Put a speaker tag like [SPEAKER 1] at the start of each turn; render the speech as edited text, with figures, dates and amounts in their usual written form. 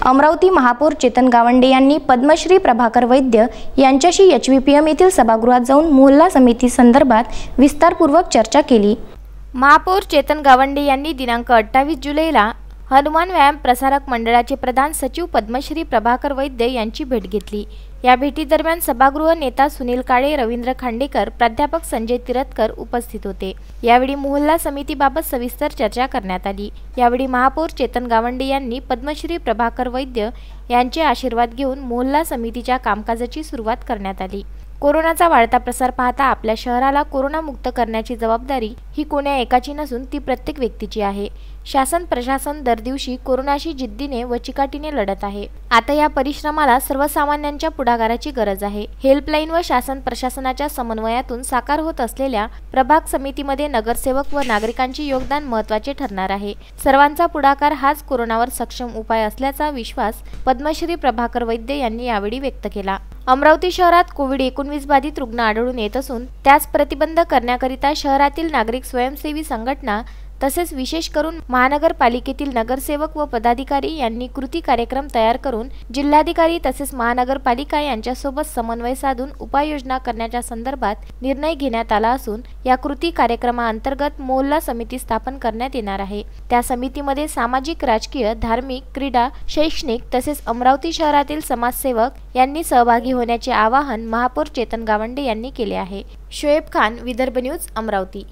[SPEAKER 1] अमरावती महापौर चेतन गावंडे यांनी पद्मश्री प्रभाकर वैद्य यांच्याशी HVPM येथील सभागृहात जाऊन मोहल्ला समिती संदर्भात विस्तारपूर्वक चर्चा केली। महापौर चेतन गावंडे यांनी दिनांक 28 जुलैला हनुमान व्यायाम प्रसारक मंडळाचे प्रधान सचिव पद्मश्री प्रभाकर वैद्य यांची भेट घेतली। या भेटीदरम्यान सभागृह नेता सुनील काळे, रवींद्र खांडेकर, प्राध्यापक संजय तिरतकर उपस्थित होते। यावेळी मोहल्ला समितीबाबत सविस्तर चर्चा करण्यात आली। यावेळी महापौर चेतन गावंडे यांनी पद्मश्री प्रभाकर वैद्य यांचे आशीर्वाद घेऊन मोहल्ला समितीच्या कामकाजाची सुरुवात करण्यात आली। कोरोनाचा वाढता प्रसार पाहता आपल्या शहराला कोरोनामुक्त करण्याची जबाबदारी ही कोण्या एकाची नसून ती प्रत्येक व्यक्तीची आहे। शासन प्रशासन दर दिवशी कोरोनाशी जिद्दीने व चिकाटीने लढत आहे। आता या परिश्रमाला सर्वसामान्यांच्या पुढाकाराची गरज आहे। हेल्पलाईन व शासन प्रशासनाच्या समन्वयातून साकार होत असलेल्या प्रभाग समितीमध्ये नगरसेवक व नागरिकांचे योगदान महत्त्वाचे ठरणार आहे। सर्वांचा पुढाकार हाच कोरोनावर सक्षम उपाय असल्याचा विश्वास पद्मश्री प्रभाकर वैद्य यांनी यावेळी व्यक्त केला। अमरावती शहरात कोविड-19 बाधित रुग्ण आढळून येत असून त्यास प्रतिबंध करण्याकरिता शहरातील नागरिक स्वयंसेवी संघटना तसेच विशेष करून महानगरपालिकेतील नगरसेवक व पदाधिकारी यांनी कृती कार्यक्रम तयार करून जिल्हाधिकारी तसेच महानगरपालिका यांच्यासोबत समन्वय साधून उपाययोजना करण्याच्या संदर्भात निर्णय घेण्यात आला असून या कृती कार्यक्रमाअंतर्गत मोहल्ला समिती स्थापन करण्यात येणार आहे। त्या समितीमध्ये सामाजिक, राजकीय, धार्मिक, क्रीडा, शैक्षणिक तसेच अमरावती शहरातील समाजसेवक यांनी सहभागी होण्याचे आवाहन महापौर चेतन गावंडे यांनी केले आहे। शोएब खान, विदर्भ न्यूज, अमरावती।